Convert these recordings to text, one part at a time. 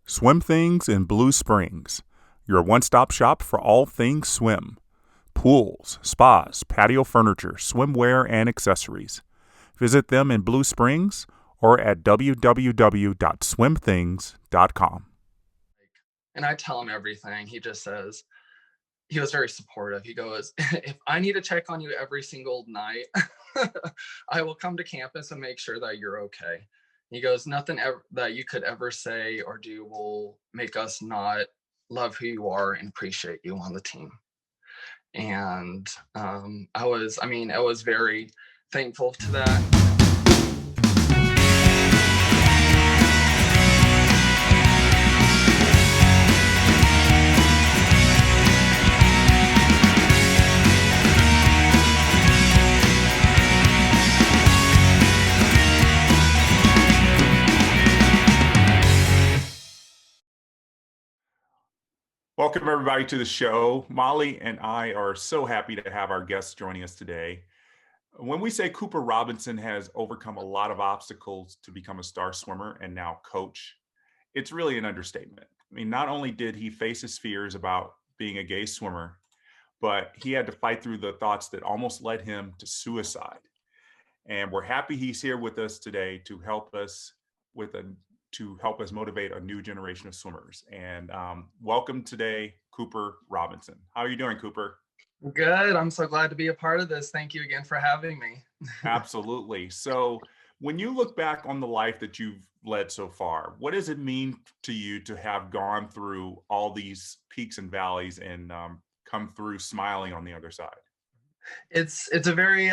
Swim Things in Blue Springs, your one-stop shop for all things swim. Pools, spas, patio furniture, swimwear, and accessories. Visit them in Blue Springs or at www.swimthings.com. And I tell him everything. He just says, he was very supportive. He goes, if I need to check on you every single night, I will come to campus and make sure that you're okay. He goes, nothing ever that you could ever say or do will make us not love who you are and appreciate you on the team. And I was very thankful to that. Welcome, everybody, to the show. Molly and I are so happy to have our guests joining us today. When we say Cooper Robinson has overcome a lot of obstacles to become a star swimmer and now coach, it's really an understatement. I mean, not only did he face his fears about being a gay swimmer, but he had to fight through the thoughts that almost led him to suicide. And we're happy he's here with us today to help us with a to help us motivate a new generation of swimmers. And welcome today, Cooper Robinson. How are you doing, Cooper? Good. I'm so glad to be a part of this. Thank you again for having me. Absolutely. So, when you look back on the life that you've led so far, what does it mean to you to have gone through all these peaks and valleys and come through smiling on the other side? It's a very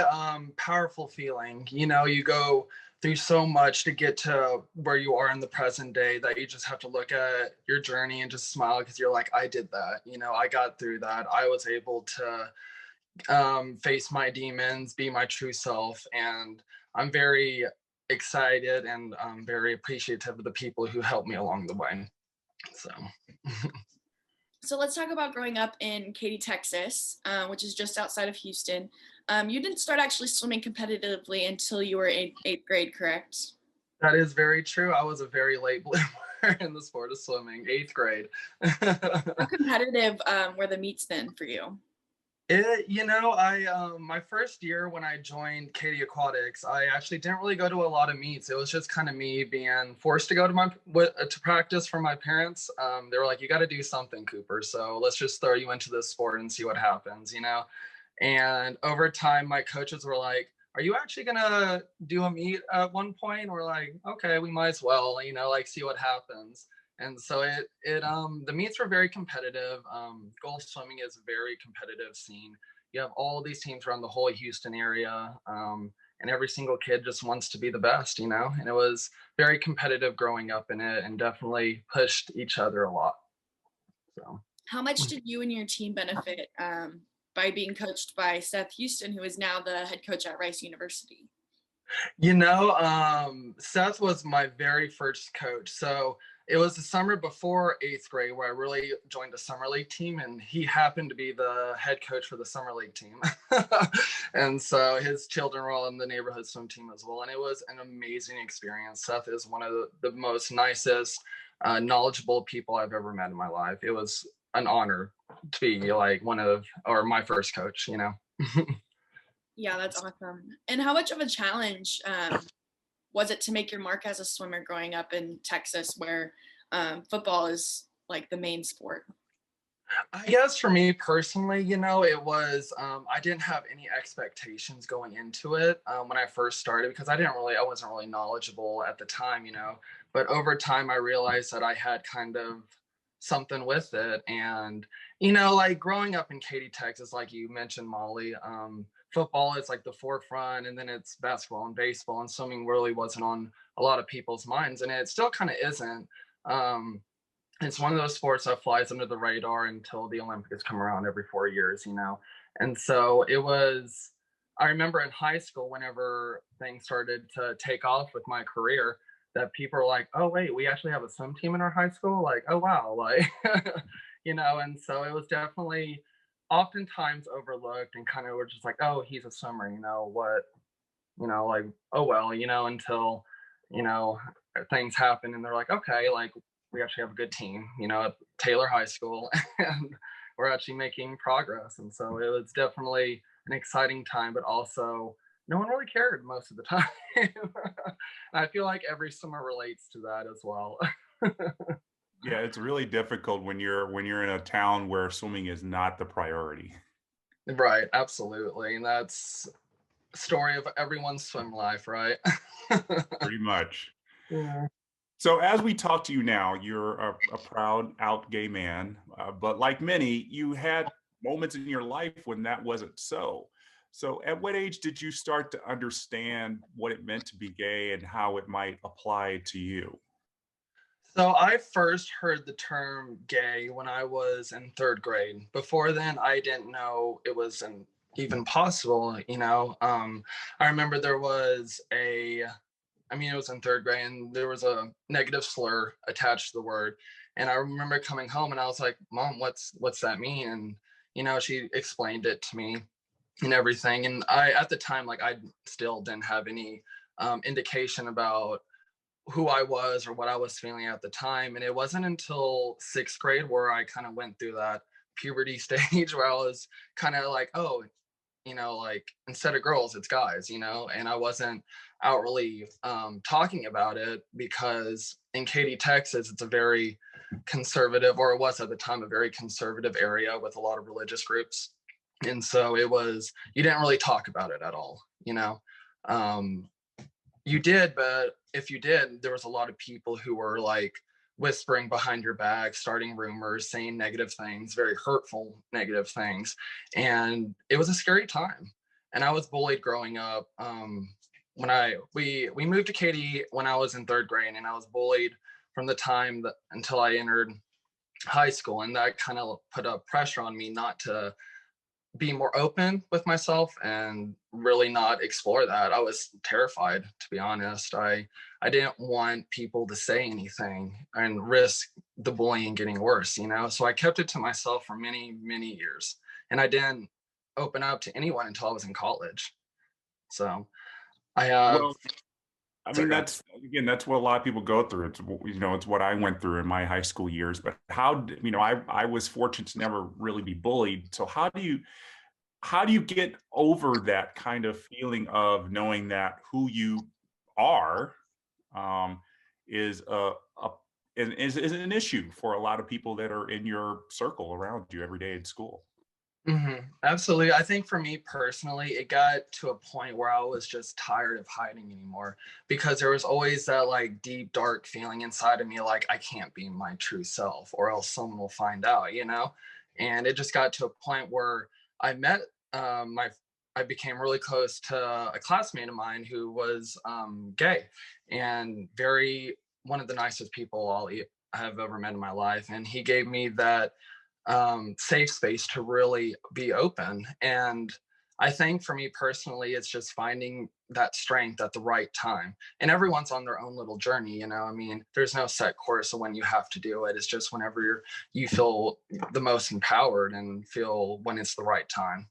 powerful feeling. You know, you go through so much to get to where you are in the present day that you just have to look at your journey and just smile because you're like, I did that. You know, I got through that. I was able to face my demons, be my true self, and I'm very excited and I'm very appreciative of the people who helped me along the way. So. So let's talk about growing up in Katy, Texas, which is just outside of Houston. You didn't start actually swimming competitively until you were in eighth grade, correct? That is very true. I was a very late bloomer in the sport of swimming, eighth grade. How competitive were the meets then for you? I my first year when I joined Teamcutx, I actually didn't really go to a lot of meets. It was just kind of me being forced to go to to practice from my parents. They were like, "You got to do something, Cooper. So let's just throw you into this sport and see what happens," you know. And over time, my coaches were like, "Are you actually gonna do a meet at one point?" We're like, "Okay, we might as well, you know, like see what happens." And so the meets were very competitive. Gulf swimming is a very competitive scene. You have all these teams around the whole Houston area, and every single kid just wants to be the best, you know. And it was very competitive growing up in it, and definitely pushed each other a lot. So. How much did you and your team benefit by being coached by Seth Houston, who is now the head coach at Rice University? Seth was my very first coach. So it was the summer before eighth grade where I really joined the summer league team, and he happened to be the head coach for the summer league team. And so his children were all in the neighborhood swim team as well. And it was an amazing experience. Seth is one of the most nicest, knowledgeable people I've ever met in my life. It was an honor to be like my first coach, you know. Yeah, that's awesome. And how much of a challenge was it to make your mark as a swimmer growing up in Texas, where football is like the main sport? I guess for me personally, you know, it was I didn't have any expectations going into it when I first started because I wasn't really knowledgeable at the time, you know. But over time, I realized that I had kind of something with it, and you know, like growing up in Katy, Texas, like you mentioned, Molly, football is like the forefront, and then it's basketball and baseball, and swimming really wasn't on a lot of people's minds, and it still kind of isn't. Um, it's one of those sports that flies under the radar until the Olympics come around every 4 years, you know? And so I remember in high school, whenever things started to take off with my career, that people are like, oh, wait, we actually have a swim team in our high school? Like, oh, wow. Like, you know, and so it was definitely oftentimes overlooked and kind of we're just like, oh, he's a swimmer, you know, what, you know, like, oh, well, you know, until, you know, things happen and they're like, okay, like, we actually have a good team, you know, at Taylor High School, and we're actually making progress. And so it was definitely an exciting time, but also no one really cared most of the time. I feel like every swimmer relates to that as well. Yeah, it's really difficult when you're in a town where swimming is not the priority. Right, absolutely. And that's the story of everyone's swim life, right? Pretty much. Yeah. So as we talk to you now, you're a proud out gay man, but like many, you had moments in your life when that wasn't so. So at what age did you start to understand what it meant to be gay and how it might apply to you? So I first heard the term gay when I was in third grade. Before then, I didn't know it was even possible, you know. I remember there was it was in third grade, and there was a negative slur attached to the word. And I remember coming home and I was like, Mom, what's that mean? And, you know, she explained it to me and everything. And at the time, like, I still didn't have any indication about who I was or what I was feeling at the time. And it wasn't until sixth grade where I kind of went through that puberty stage where I was kind of like, oh, you know, like, instead of girls, it's guys, you know. And I wasn't outwardly talking about it because in Katy, Texas, it's a very conservative, or it was at the time, a very conservative area with a lot of religious groups. And so you didn't really talk about it at all, you know. Um, you did, but if you did, there was a lot of people who were like whispering behind your back, starting rumors, saying negative things, very hurtful negative things. And it was a scary time. And I was bullied growing up. When we moved to Katy when I was in third grade, and I was bullied from the time until I entered high school. And that kind of put a pressure on me not to be more open with myself and really not explore that. I was terrified, to be honest. I didn't want people to say anything and risk the bullying getting worse, you know. So I kept it to myself for many, many years. And I didn't open up to anyone until I was in college. So I have Well, I mean, sorry, that's what a lot of people go through. It's what I went through in my high school years. But I was fortunate to never really be bullied. So how do you get over that kind of feeling of knowing that who you are um, is a is an issue for a lot of people that are in your circle around you every day in school? Absolutely. I think for me personally, it got to a point where I was just tired of hiding anymore, because there was always that like deep, dark feeling inside of me, like I can't be my true self or else someone will find out, you know? And it just got to a point where I met my, I became really close to a classmate of mine who was gay, and one of the nicest people I have ever met in my life. And he gave me that safe space to really be open. And I think for me personally, it's just finding that strength at the right time. And everyone's on their own little journey, you know. I mean, there's no set course of when you have to do it. It's just whenever you feel the most empowered and feel when it's the right time.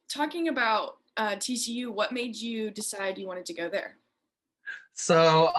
Talking about TCU, what made you decide you wanted to go there? So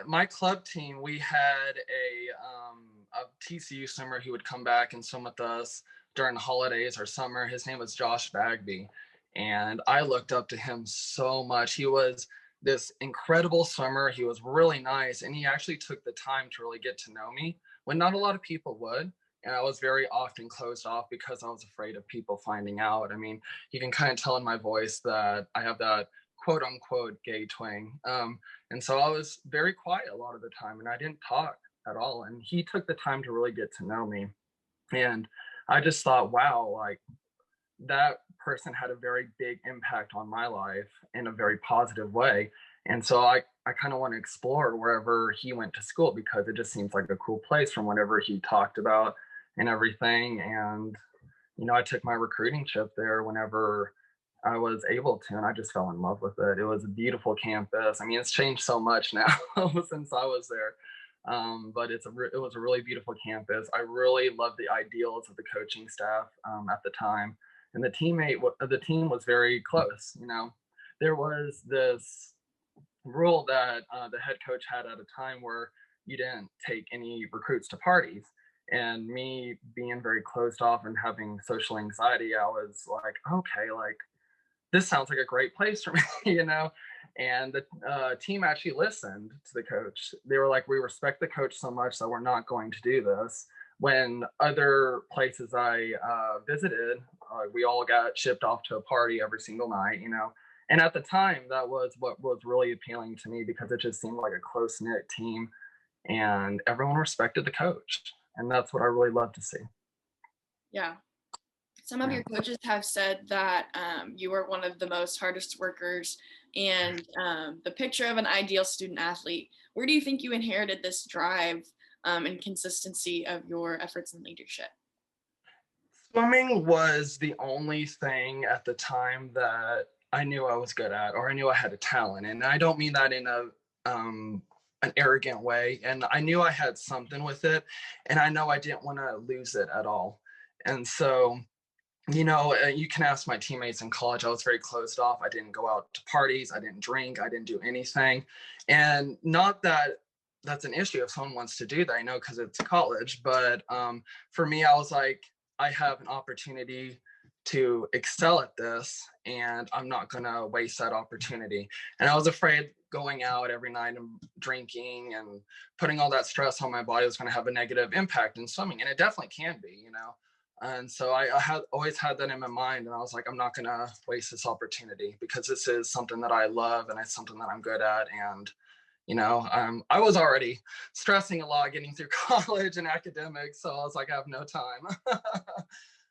my club team, we had a TCU swimmer who would come back and swim with us during the holidays or summer. His name was Josh Bagby, and I looked up to him so much. He was this incredible swimmer. He was really nice, and he actually took the time to really get to know me when not a lot of people would. And I was very often closed off because I was afraid of people finding out. I mean, you can kind of tell in my voice that I have that quote unquote gay twang. And so I was very quiet a lot of the time, and I didn't talk at all. And he took the time to really get to know me. And I just thought, wow, like, that person had a very big impact on my life in a very positive way. And so I kind of want to explore wherever he went to school, because it just seems like a cool place from whatever he talked about and everything. And, you know, I took my recruiting trip there whenever I was able to, and I just fell in love with it. It was a beautiful campus. I mean, it's changed so much now since I was there. But it was a really beautiful campus. I really loved the ideals of the coaching staff at the time, and the team was very close. You know, there was this rule that the head coach had at a time where you didn't take any recruits to parties. And me being very closed off and having social anxiety, I was like, okay, like this sounds like a great place for me, you know? And the team actually listened to the coach. They were like, we respect the coach so much that we're not going to do this. When other places I visited, we all got shipped off to a party every single night, you know? And at the time, that was what was really appealing to me because it just seemed like a close knit team and everyone respected the coach. And that's what I really love to see. Yeah. Some of your coaches have said that you were one of the most hardest workers and the picture of an ideal student athlete. Where do you think you inherited this drive and consistency of your efforts in leadership? Swimming was the only thing at the time that I knew I was good at, or I knew I had a talent. And I don't mean that in an arrogant way. And I knew I had something with it, and I know I didn't want to lose it at all. And so, you know, you can ask my teammates in college. I was very closed off. I didn't go out to parties. I didn't drink. I didn't do anything. And not that that's an issue if someone wants to do that, I know, because it's college. But for me, I was like, I have an opportunity to excel at this, and I'm not going to waste that opportunity. And I was afraid going out every night and drinking and putting all that stress on my body was going to have a negative impact in swimming. And it definitely can be, you know. And so I had always had that in my mind. And I was like, I'm not going to waste this opportunity because this is something that I love and it's something that I'm good at. And you know, I was already stressing a lot getting through college and academics. So I was like, I have no time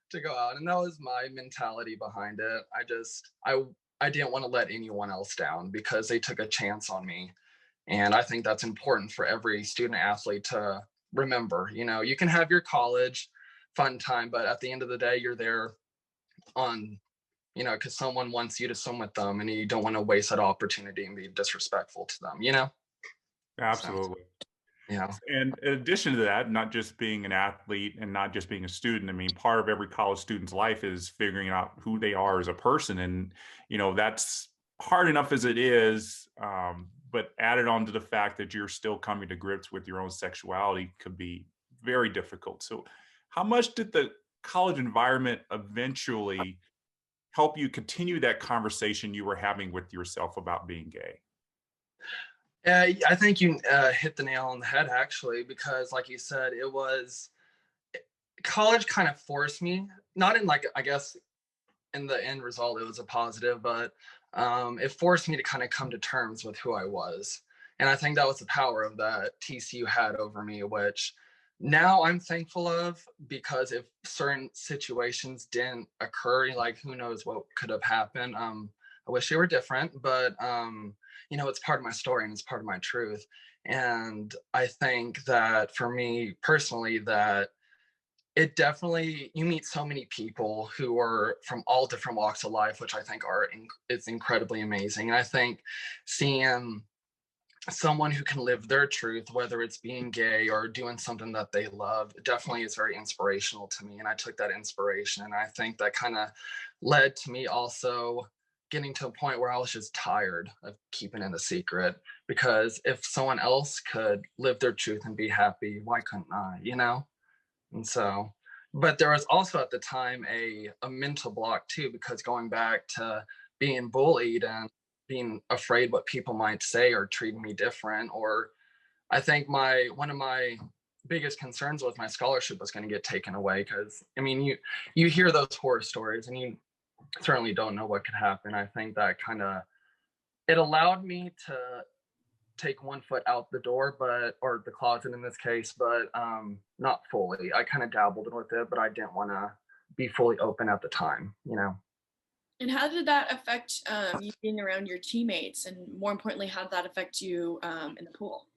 to go out. And that was my mentality behind it. I didn't want to let anyone else down because they took a chance on me. And I think that's important for every student athlete to remember. You know, you can have your college fun time, but at the end of the day, you're there on, you know, because someone wants you to swim with them and you don't want to waste that opportunity and be disrespectful to them, you know? Absolutely. So, yeah. And in addition to that, not just being an athlete and not just being a student, I mean, part of every college student's life is figuring out who they are as a person. And, you know, that's hard enough as it is, but added on to the fact that you're still coming to grips with your own sexuality could be very difficult. So how much did the college environment eventually help you continue that conversation you were having with yourself about being gay? I think you hit the nail on the head, actually, because like you said, college kind of forced me, not in like, I guess in the end result, it was a positive, but it forced me to kind of come to terms with who I was. And I think that was the power of that TCU had over me, which now I'm thankful of, because if certain situations didn't occur, like who knows what could have happened. I wish they were different, but you know, it's part of my story and it's part of my truth. And I think that for me personally, that it definitely, you meet so many people who are from all different walks of life, which I think it's incredibly amazing. And I think seeing someone who can live their truth, whether it's being gay or doing something that they love, definitely is very inspirational to me. And I took that inspiration, and I think that kind of led to me also getting to a point where I was just tired of keeping it a secret, because if someone else could live their truth and be happy, why couldn't I, you know? And so, but there was also at the time a mental block too, because going back to being bullied and being afraid what people might say or treating me different, or I think one of my biggest concerns was my scholarship was going to get taken away, because I mean, you hear those horror stories and you certainly don't know what could happen. I think that kind of, it allowed me to take one foot out the door, or the closet in this case, but not fully. I kind of dabbled with it, but I didn't want to be fully open at the time, you know. And how did that affect you being around your teammates, and more importantly, how did that affect you in the pool?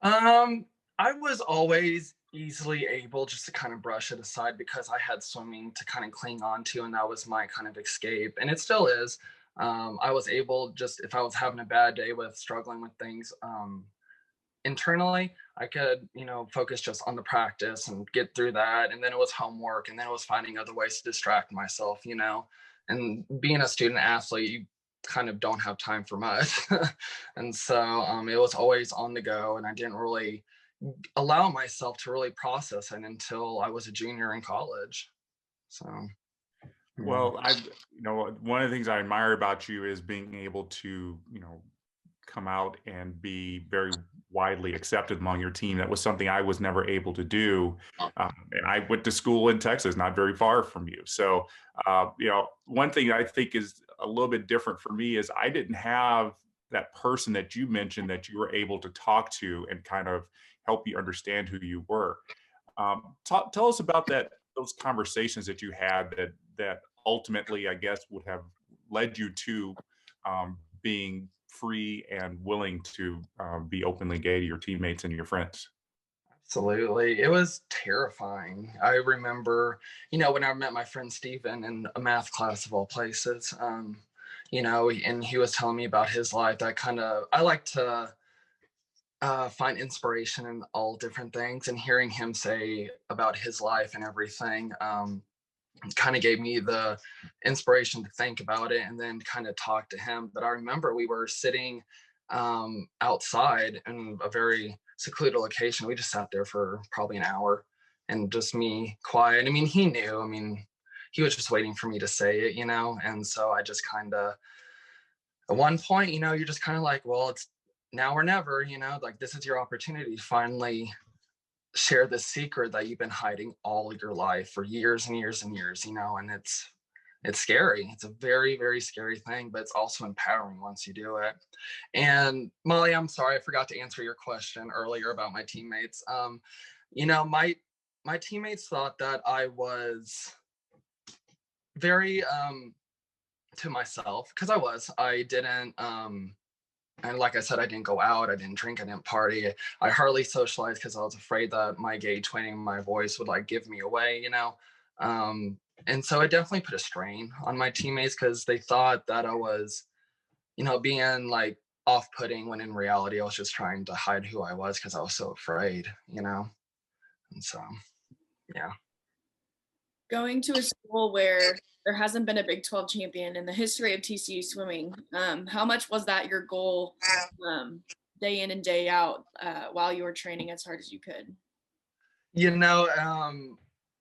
I was always easily able just to kind of brush it aside, because I had swimming to kind of cling on to, and that was my kind of escape, and it still is. I was able, just if I was having a bad day with struggling with things internally, I could, you know, focus just on the practice and get through that. And then it was homework, and then it was finding other ways to distract myself, you know. And being a student athlete, kind of don't have time for much. And so it was always on the go, and I didn't really allow myself to really process it until I was a junior in college. So Well, one of the things I admire about you is being able to, come out and be very widely accepted among your team. That was something I was never able to do. And I went to school in Texas, not very far from you. So, one thing I think is a little bit different for me is I didn't have that person that you mentioned that you were able to talk to and kind of help you understand who you were. Tell us about those conversations that you had that ultimately, I guess, would have led you to being free and willing to be openly gay to your teammates and your friends. absolutely. It was terrifying. I remember, when I met my friend Steven in a math class of all places, and he was telling me about his life. I like to find inspiration in all different things, and hearing him say about his life and everything kind of gave me the inspiration to think about it and then kind of talk to him. But I remember we were sitting outside in a very secluded location. We just sat there for probably an hour, and just me quiet. I mean, he knew. I mean, he was just waiting for me to say it, and so I just kind of, at one point, you're just kind of like, well, it's now or never, like, this is your opportunity to finally share this secret that you've been hiding all your life for years and years and years, and it's scary. It's a very, very scary thing, but it's also empowering once you do it. And Molly, I'm sorry, I forgot to answer your question earlier about my teammates. My teammates thought that I was very to myself, because I didn't and like I said, I didn't go out, I didn't drink, I didn't party. I hardly socialized because I was afraid that my gay twinning, my voice would like give me away, and so it definitely put a strain on my teammates, because they thought that I was, being like off-putting, when in reality I was just trying to hide who I was because I was so afraid, and so yeah. Going to a school where there hasn't been a Big 12 champion in the history of TCU swimming, how much was that your goal day in and day out while you were training as hard as you could?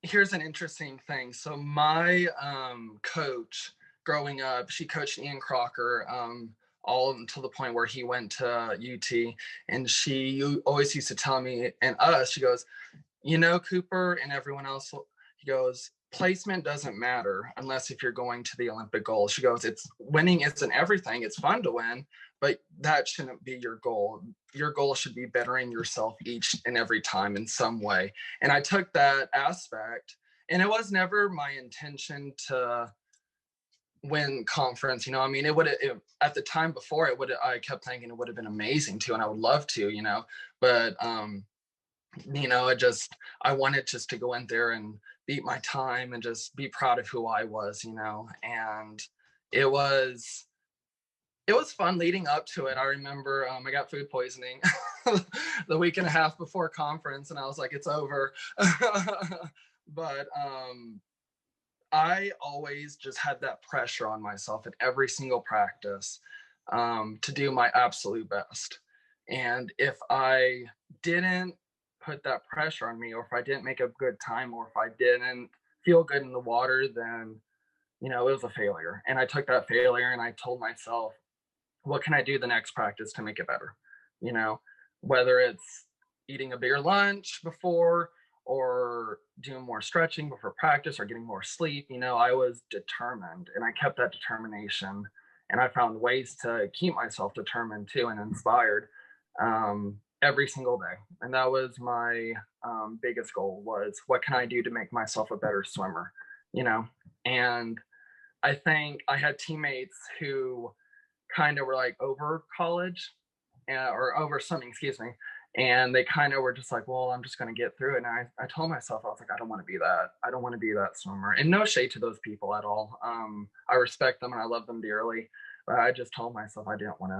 Here's an interesting thing. So my coach growing up, she coached Ian Crocker all until the point where he went to UT, and she always used to tell me and us, she goes, Cooper and everyone else, he goes, placement doesn't matter unless if you're going to the Olympic goal. She goes, it's winning isn't everything. It's fun to win, but that shouldn't be your goal. Your goal should be bettering yourself each and every time in some way. And I took that aspect, and it was never my intention to win conference. I mean, at the time before I kept thinking it would have been amazing to, and I would love to, but I wanted just to go in there and beat my time and just be proud of who I was, and it was fun leading up to it. I remember I got food poisoning the week and a half before conference, and I was like, it's over. But I always just had that pressure on myself at every single practice to do my absolute best. And if I didn't put that pressure on me, or if I didn't make a good time, or if I didn't feel good in the water, then it was a failure. And I took that failure and I told myself, what can I do the next practice to make it better? Whether it's eating a bigger lunch before, or doing more stretching before practice, or getting more sleep. I was determined, and I kept that determination, and I found ways to keep myself determined too, and inspired every single day. And that was my biggest goal, was what can I do to make myself a better swimmer, and I think I had teammates who kind of were like over college or over swimming, excuse me. And they kind of were just like, well, I'm just going to get through it. And I told myself, I was like, I don't want to be that. I don't want to be that swimmer. And no shade to those people at all. I respect them and I love them dearly. But I just told myself I didn't want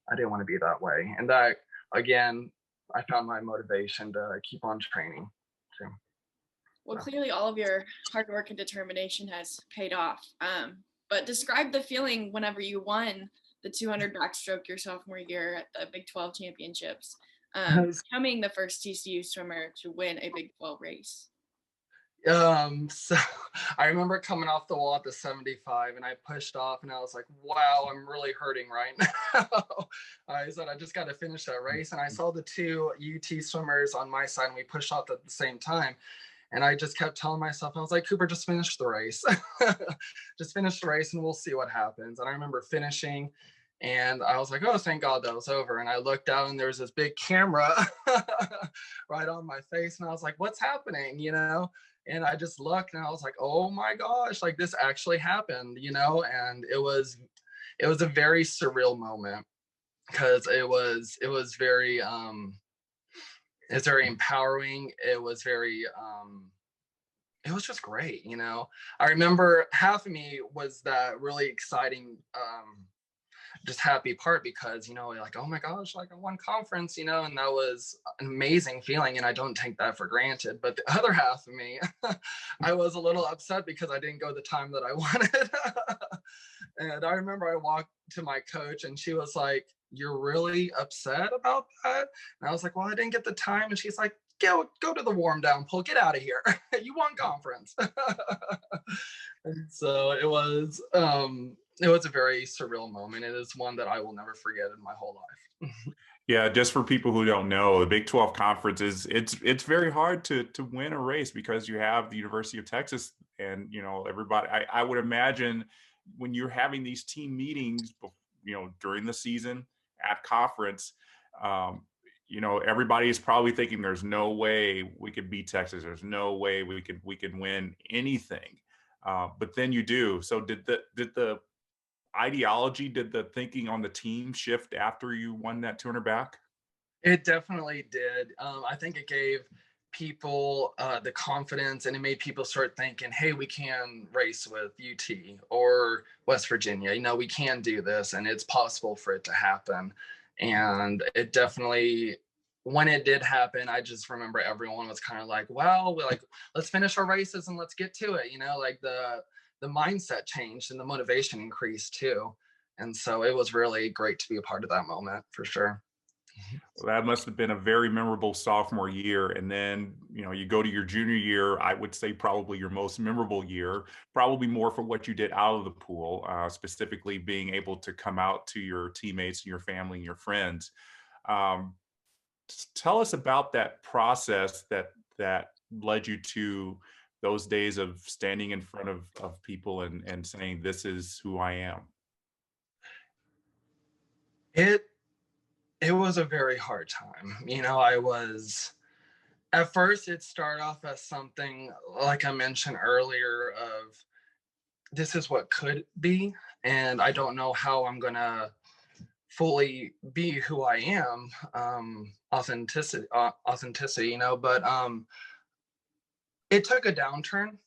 to be that way. And that, again, I found my motivation to keep on training. So, well, clearly all of your hard work and determination has paid off. but describe the feeling whenever you won the 200 backstroke your sophomore year at the Big 12 championships, becoming the first TCU swimmer to win a Big 12 race. So I remember coming off the wall at the 75 and I pushed off and I was like, wow, I'm really hurting right now. I said, I just got to finish that race. And I saw the two UT swimmers on my side and we pushed off at the same time. And I just kept telling myself, I was like, Cooper, just finish the race. Just finish the race and we'll see what happens. And I remember finishing and I was like, oh, thank God that was over. And I looked out and there was this big camera right on my face. And I was like, what's happening? You know? And I just looked and I was like, oh my gosh, like this actually happened, you know? And it was a very surreal moment because it was very, it's very empowering. It was just great, you know? I remember half of me was that really exciting, just happy part because, you know, like, oh my gosh, like I won conference, you know, and that was an amazing feeling. And I don't take that for granted. But the other half of me, I was a little upset because I didn't go the time that I wanted. And I remember I walked to my coach and she was like, you're really upset about that? And I was like, well, I didn't get the time. And she's like, go to the warm down pool, get out of here. You won conference. And so it was a very surreal moment. It is one that I will never forget in my whole life. Yeah, just for people who don't know, the Big 12 conference it's very hard to win a race because you have the University of Texas and, you know, everybody. I would imagine when you're having these team meetings, you know, during the season at conference, you know, everybody is probably thinking there's no way we could beat Texas. There's no way we could win anything. But then you do. So did the ideology, did the thinking on the team shift after you won that 200 back? It definitely did. I think it gave people the confidence and it made people start thinking, hey, we can race with UT or West Virginia. You know, we can do this and it's possible for it to happen. And it definitely, when it did happen, I just remember everyone was kind of like, well, let's finish our races and let's get to it. You know, like the mindset changed and the motivation increased too. And so it was really great to be a part of that moment for sure. Well, that must have been a very memorable sophomore year. And then, you know, you go to your junior year, I would say probably your most memorable year, probably more for what you did out of the pool, specifically being able to come out to your teammates and your family and your friends. Um, Tell us about that process that led you to those days of standing in front of people and saying, this is who I am. It was a very hard time. You know, at first it started off as something like I mentioned earlier of this is what could be, and I don't know how I'm gonna fully be who I am. Authenticity, you know, but it took a downturn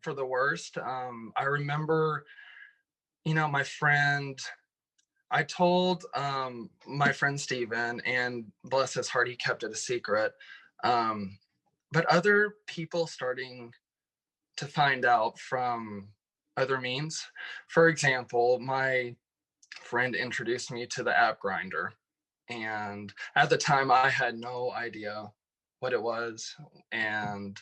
for the worst. I remember, you know, I told my friend Steven, and bless his heart, he kept it a secret. But other people starting to find out from other means. For example, my friend introduced me to the app Grinder. And at the time, I had no idea what it was. And,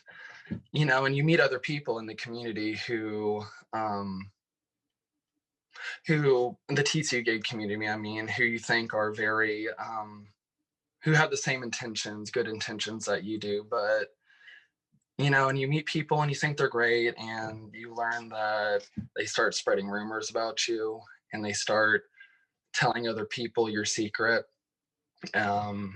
you know, and you meet other people in the community who the TCU gay community, I mean, who you think are very, who have the same intentions, good intentions that you do. But, you know, and you meet people and you think they're great and you learn that they start spreading rumors about you and they start telling other people your secret. And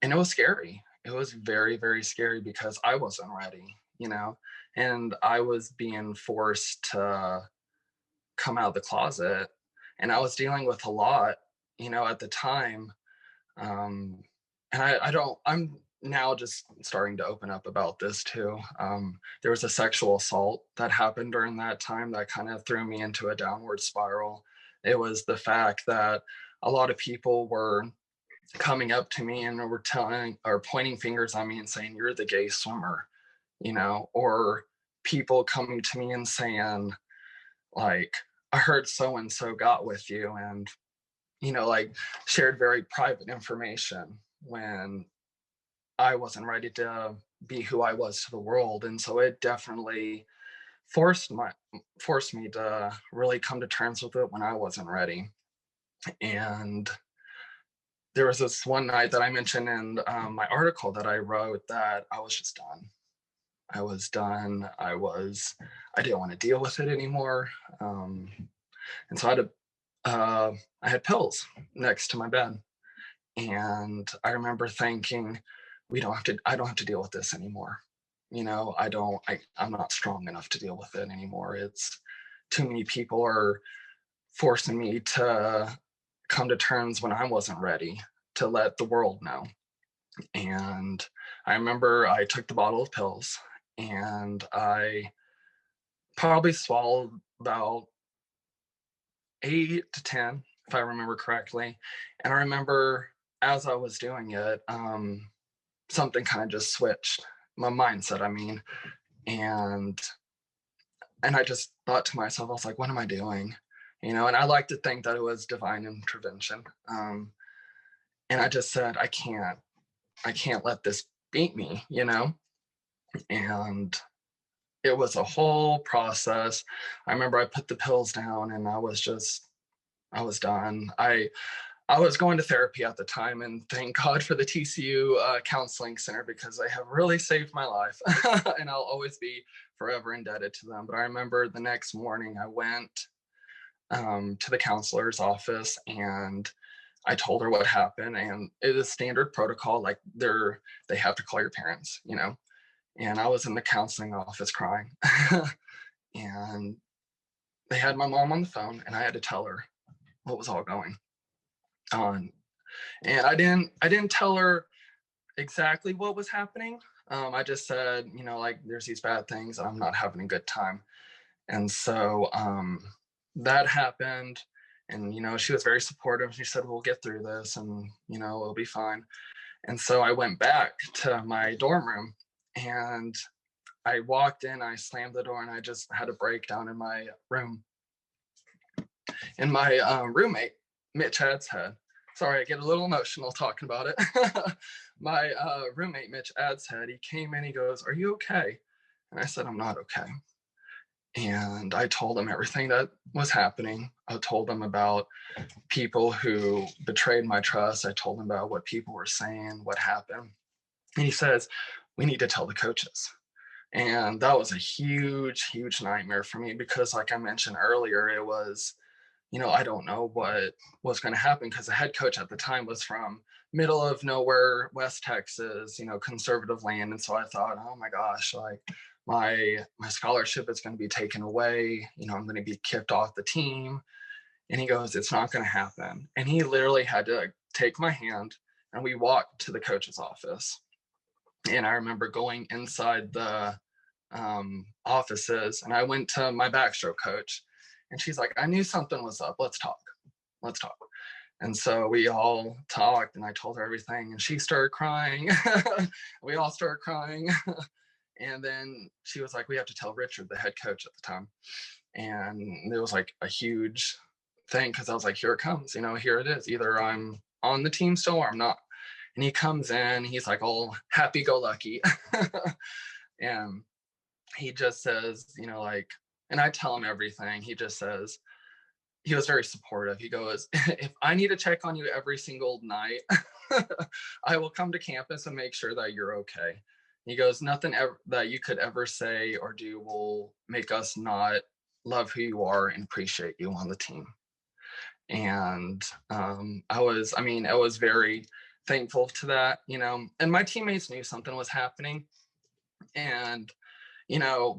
it was scary. It was very, very scary because I wasn't ready, you know, and I was being forced to come out of the closet and I was dealing with a lot, you know, at the time. And I'm now just starting to open up about this too. There was a sexual assault that happened during that time that kind of threw me into a downward spiral. It was the fact that a lot of people were coming up to me and were telling or pointing fingers at me and saying, you're the gay swimmer, you know, or people coming to me and saying like, I heard so and so got with you, and like shared very private information when I wasn't ready to be who I was to the world. And so it definitely forced me to really come to terms with it when I wasn't ready. And there was this one night that I mentioned in my article that I wrote that I was just done. I was done. I didn't want to deal with it anymore. And so I had pills next to my bed. And I remember thinking, I don't have to deal with this anymore. I'm not strong enough to deal with it anymore. It's too many people are forcing me to come to terms when I wasn't ready to let the world know. And I remember I took the bottle of pills and I probably swallowed about 8 to 10, if I remember correctly. And I remember as I was doing it, something kind of just switched my mindset. And I just thought to myself, I was like, what am I doing? And I like to think that it was divine intervention. And I just said, I can't let this beat me, and it was a whole process. I remember I put the pills down and I was done. I was going to therapy at the time, and thank God for the TCU counseling center, because they have really saved my life and I'll always be forever indebted to them. But I remember the next morning I went to the counselor's office and I told her what happened, and it is standard protocol. Like they have to call your parents, and I was in the counseling office crying and they had my mom on the phone and I had to tell her what was all going on. And I didn't tell her exactly what was happening. I just said, like, there's these bad things and I'm not having a good time. And so that happened. And, she was very supportive. She said, we'll get through this and, it'll be fine. And so I went back to my dorm room and I walked in, I slammed the door, and I just had a breakdown in my room. And my roommate, Mitch Adshead, sorry, I get a little emotional talking about it. My roommate, Mitch Adshead, he came in, he goes, are you okay? And I said, I'm not okay. And I told him everything that was happening. I told him about people who betrayed my trust. I told him about what people were saying, what happened. And he says, we need to tell the coaches. And that was a huge, huge nightmare for me because, like I mentioned earlier, it was, I don't know what was going to happen because the head coach at the time was from middle of nowhere, West Texas, conservative land. And so I thought, oh my gosh, like my scholarship is going to be taken away. I'm going to be kicked off the team. And he goes, it's not going to happen. And he literally had to take my hand and we walked to the coach's office. And I remember going inside the offices and I went to my backstroke coach and she's like, I knew something was up. Let's talk. And so we all talked and I told her everything and she started crying. We all started crying. And then she was like, we have to tell Richard, the head coach at the time. And it was like a huge thing because I was like, here it comes, here it is. Either I'm on the team still or I'm not. And he comes in, he's like all happy-go-lucky. And he just says, and I tell him everything. He just says, he was very supportive. He goes, if I need to check on you every single night, I will come to campus and make sure that you're okay. He goes, nothing that you could ever say or do will make us not love who you are and appreciate you on the team. And I was very thankful to that, and my teammates knew something was happening. And,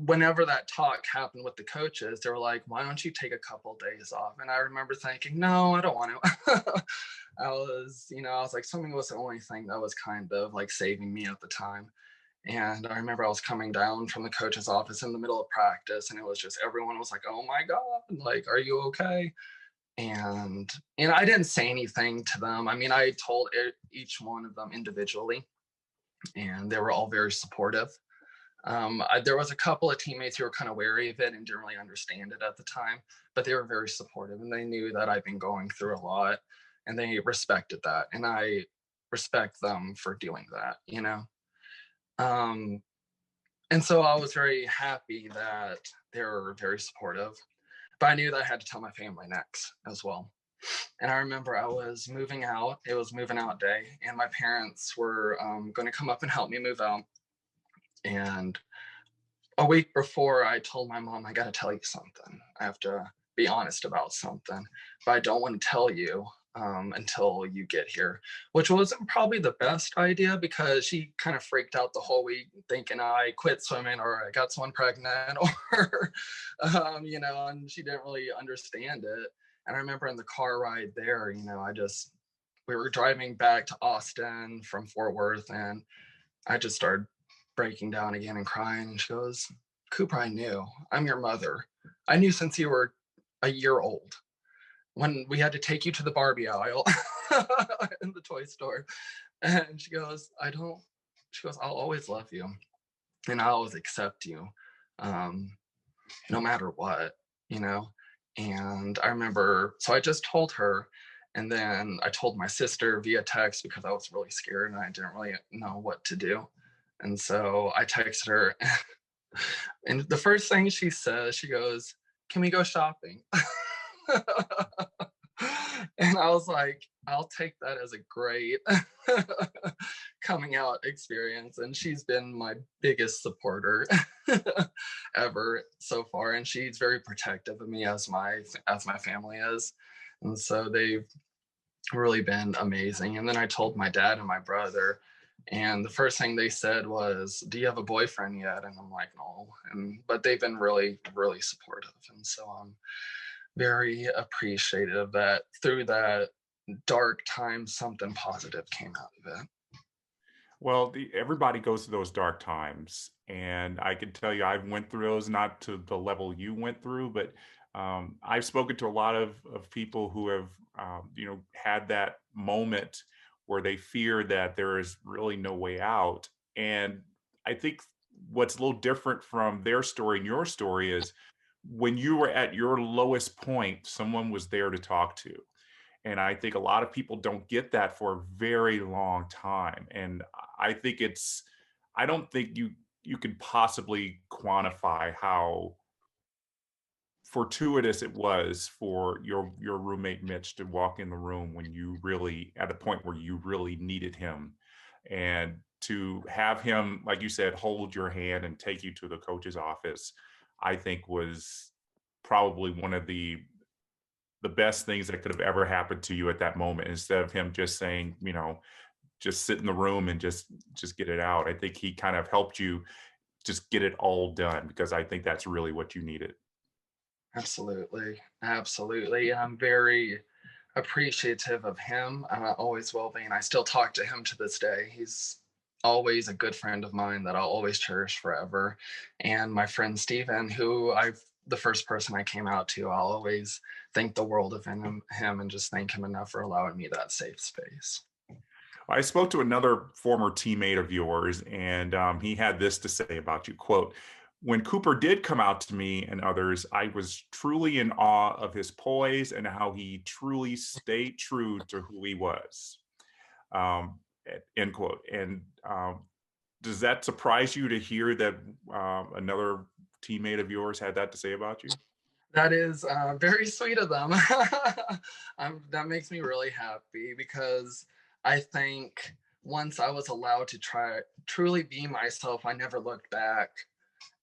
whenever that talk happened with the coaches, they were like, why don't you take a couple of days off? And I remember thinking, no, I don't want to. I was like, swimming was the only thing that was kind of like saving me at the time. And I remember I was coming down from the coach's office in the middle of practice and it was just, everyone was like, oh my God, like, are you okay? And I didn't say anything to them. I told each one of them individually and they were all very supportive. There was a couple of teammates who were kind of wary of it and didn't really understand it at the time, but they were very supportive and they knew that I've been going through a lot and they respected that. And I respect them for doing that, you know? And so I was very happy that they were very supportive, but I knew that I had to tell my family next as well. And I remember I was moving out, it was moving out day, and my parents were going to come up and help me move out. And a week before, I told my mom, I got to tell you something. I have to be honest about something, but I don't want to tell you until you get here, which wasn't probably the best idea because she kind of freaked out the whole week thinking I quit swimming or I got someone pregnant or, you know, and she didn't really understand it. And I remember in the car ride there, you know, we were driving back to Austin from Fort Worth and I just started breaking down again and crying. And she goes, Cooper, I knew. I'm your mother. I knew since you were a year old when we had to take you to the Barbie aisle in the toy store. And she goes, I'll always love you and I'll always accept you no matter what, you know? And I remember, so I just told her, and then I told my sister via text because I was really scared and I didn't really know what to do. And so I texted her and the first thing she says, she goes, can we go shopping? And I was like, I'll take that as a great coming out experience. And she's been my biggest supporter ever so far. And she's very protective of me as my family is. And so they've really been amazing. And then I told my dad and my brother, and the first thing they said was, do you have a boyfriend yet? And I'm like, no. But they've been really, really supportive. And so I'm very appreciative that through that dark time, something positive came out of it. Well, everybody goes through those dark times, and I can tell you, I went through those, not to the level you went through, but I've spoken to a lot of people who have, had that moment where they fear that there is really no way out. And I think what's a little different from their story and your story is when you were at your lowest point, someone was there to talk to. And I think a lot of people don't get that for a very long time. And I don't think you could possibly quantify how fortuitous it was for your roommate Mitch to walk in the room when you really at a point where you really needed him, and to have him, like you said, hold your hand and take you to the coach's office, I think was probably one of the best things that could have ever happened to you at that moment, instead of him just saying, just sit in the room and just get it out. I think he kind of helped you just get it all done, because I think that's really what you needed. Absolutely. Absolutely. I'm very appreciative of him. I always will be. And I still talk to him to this day. He's always a good friend of mine that I'll always cherish forever. And my friend Steven, the first person I came out to, I'll always think the world of him and just thank him enough for allowing me that safe space. I spoke to another former teammate of yours, and he had this to say about you, quote, when Cooper did come out to me and others, I was truly in awe of his poise and how he truly stayed true to who he was, end quote. And does that surprise you to hear that another teammate of yours had that to say about you? That is very sweet of them. That makes me really happy because I think once I was allowed to truly be myself, I never looked back.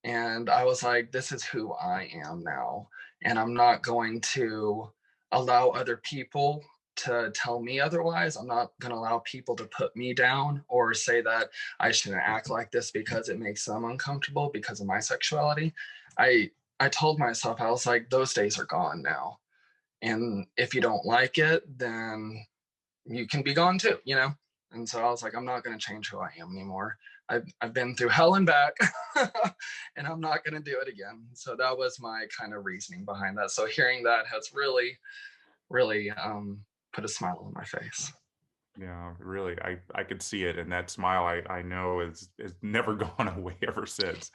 And I was like, this is who I am now. And I'm not going to allow other people to tell me otherwise. I'm not going to allow people to put me down or say that I shouldn't act like this because it makes them uncomfortable because of my sexuality. I told myself, I was like, those days are gone now. And if you don't like it, then you can be gone too, you know? And so I was like, I'm not going to change who I am anymore. I've been through hell and back and I'm not going to do it again. So that was my kind of reasoning behind that. So hearing that has really, really put a smile on my face. Yeah, really, I could see it, and that smile I know is never gone away ever since.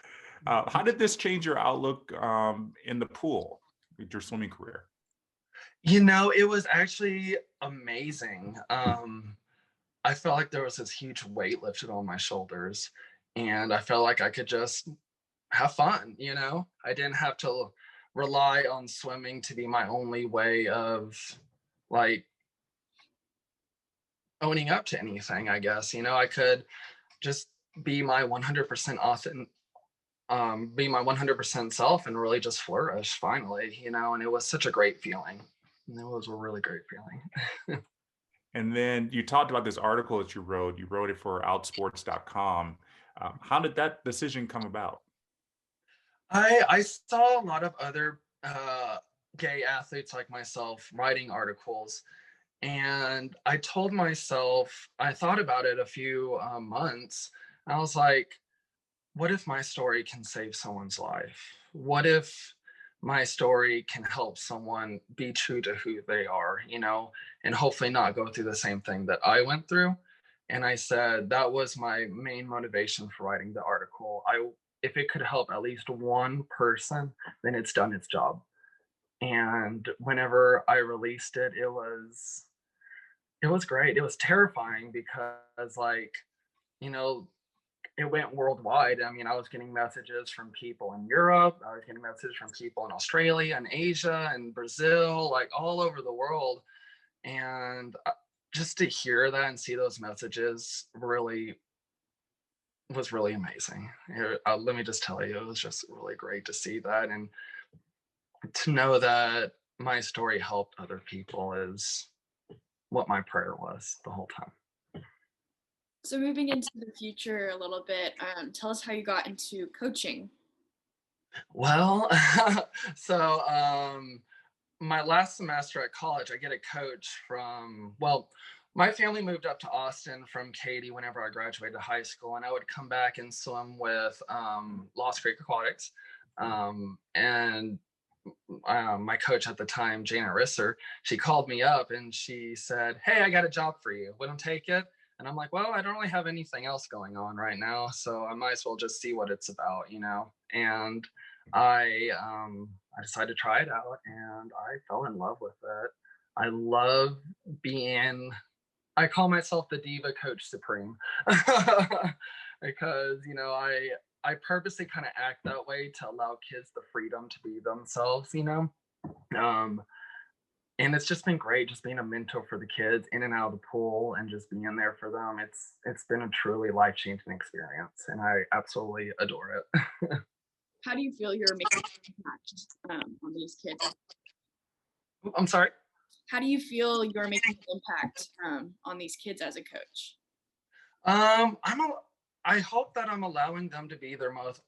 How did this change your outlook in the pool with your swimming career? It was actually amazing. I felt like there was this huge weight lifted on my shoulders, and I felt like I could just have fun. I didn't have to rely on swimming to be my only way of like owning up to anything, I guess. I could just be my 100% be my 100% self and really just flourish finally, and it was such a great feeling. And it was a really great feeling. And then you talked about this article that you wrote. You wrote it for outsports.com. How did that decision come about? I saw a lot of other gay athletes like myself writing articles, and I told myself, I thought about it a few months. I was like, what if my story can save someone's life? What if my story can help someone be true to who they are, and hopefully not go through the same thing that I went through? And I said that was my main motivation for writing the article. If it could help at least one person, then it's done its job. And whenever I released it, it was great. It was terrifying because you know, it went worldwide. I mean, I was getting messages from people in Europe. I was getting messages from people in Australia and Asia and Brazil, like all over the world. And just to hear that and see those messages really was really amazing. Let me just tell you, it was just really great to see that and to know that my story helped other people is what my prayer was the whole time. So moving into the future a little bit, tell us how you got into coaching. Well, so my last semester at college, I get a coach from, my family moved up to Austin from Katy whenever I graduated high school, and I would come back and swim with Lost Creek Aquatics. And My coach at the time, Jana Risser, she called me up and she said, "Hey, I got a job for you. Wouldn't take it?" And I'm like, "Well, I don't really have anything else going on right now, so I might as well just see what it's about." And I decided to try it out, and I fell in love with it. I love being. I call myself the diva coach supreme because I purposely kind of act that way to allow kids the freedom to be themselves. Um, and it's just been great, just being a mentor for the kids in and out of the pool and just being there for them. It's been a truly life changing experience, and I absolutely adore it. How do you feel you're making an impact on these kids? I'm sorry. How do you feel you're making an impact on these kids as a coach? I hope that I'm allowing them to be their most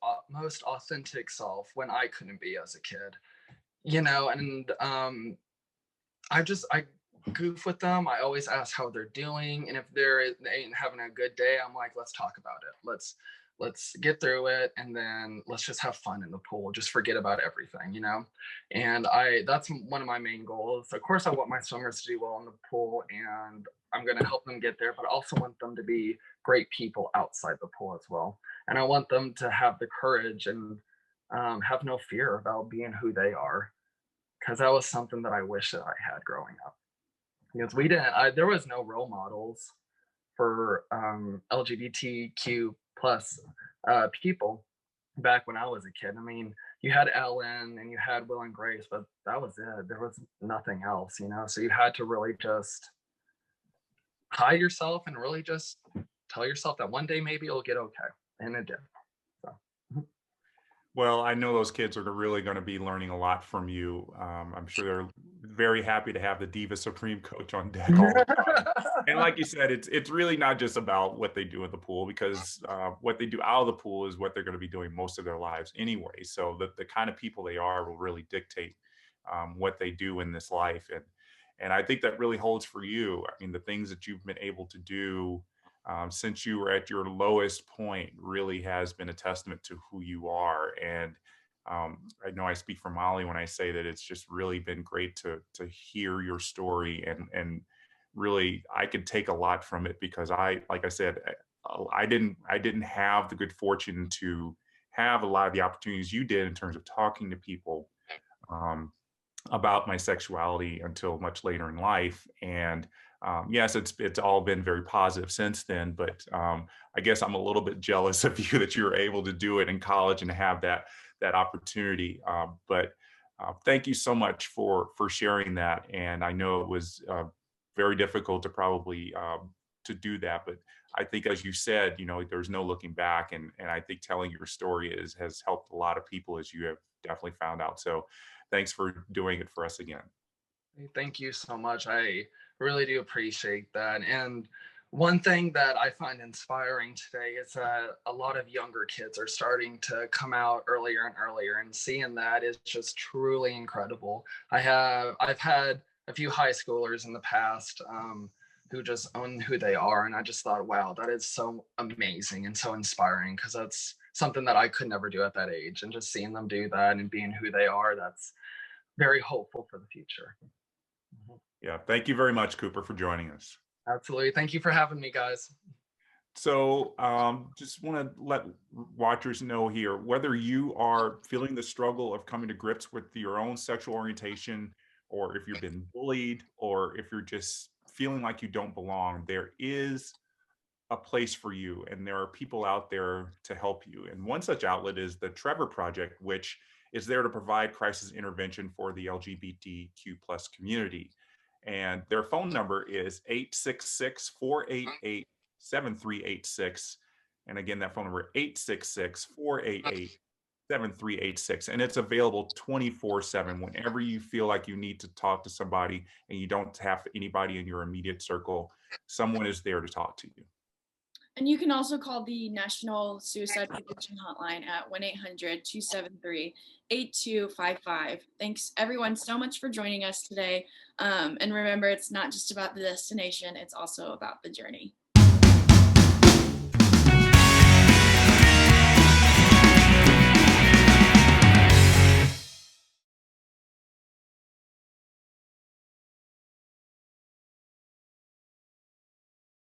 authentic self when I couldn't be as a kid. And I goof with them. I always ask how they're doing, and if they ain't having a good day, I'm like, let's talk about it. Let's get through it, and then let's just have fun in the pool. Just forget about everything. And that's one of my main goals. Of course, I want my swimmers to do well in the pool, and I'm going to help them get there, but I also want them to be great people outside the pool as well. And I want them to have the courage and have no fear about being who they are, because that was something that I wish that I had growing up. Because there was no role models for LGBTQ plus people back when I was a kid. I mean, you had Ellen and you had Will and Grace, but that was it. There was nothing else. So you had to really just hide yourself and really just tell yourself that one day maybe it'll get okay, and it did. So. Well, I know those kids are really going to be learning a lot from you. I'm sure they're very happy to have the Diva Supreme coach on deck all the time. And like you said, it's really not just about what they do in the pool, because what they do out of the pool is what they're going to be doing most of their lives anyway. So the kind of people they are will really dictate what they do in this life. And I think that really holds for you. I mean, the things that you've been able to do since you were at your lowest point really has been a testament to who you are. And I know I speak for Molly when I say that it's just really been great to hear your story and really, I could take a lot from it because like I said, I didn't have the good fortune to have a lot of the opportunities you did in terms of talking to people um, about my sexuality until much later in life. And yes, it's all been very positive since then. But I guess I'm a little bit jealous of you that you were able to do it in college and have that opportunity. But thank you so much for sharing that. And I know it was very difficult to probably to do that, but I think, as you said, there's no looking back, and I think telling your story has helped a lot of people, as you have definitely found out. So thanks for doing it for us again. Thank you so much. I really do appreciate that. And one thing that I find inspiring today is that a lot of younger kids are starting to come out earlier and earlier, and seeing that is just truly incredible. I've had a few high schoolers in the past who just own who they are, and I just thought, wow, that is so amazing and so inspiring, because that's something that I could never do at that age. And just seeing them do that and being who they are, that's very hopeful for the future. Yeah, thank you very much, Cooper, for joining us. Absolutely. Thank you for having me, guys. So just want to let watchers know here, whether you are feeling the struggle of coming to grips with your own sexual orientation, or if you've been bullied, or if you're just feeling like you don't belong, there is a place for you, and there are people out there to help you. And one such outlet is the Trevor Project, which is there to provide crisis intervention for the LGBTQ plus community. And their phone number is 866-488-7386. And again, that phone number 866-488-7386. And it's available 24/7 whenever you feel like you need to talk to somebody and you don't have anybody in your immediate circle. Someone is there to talk to you. And you can also call the National Suicide Prevention Hotline at 1-800-273-8255. Thanks everyone so much for joining us today. And remember, it's not just about the destination, it's also about the journey.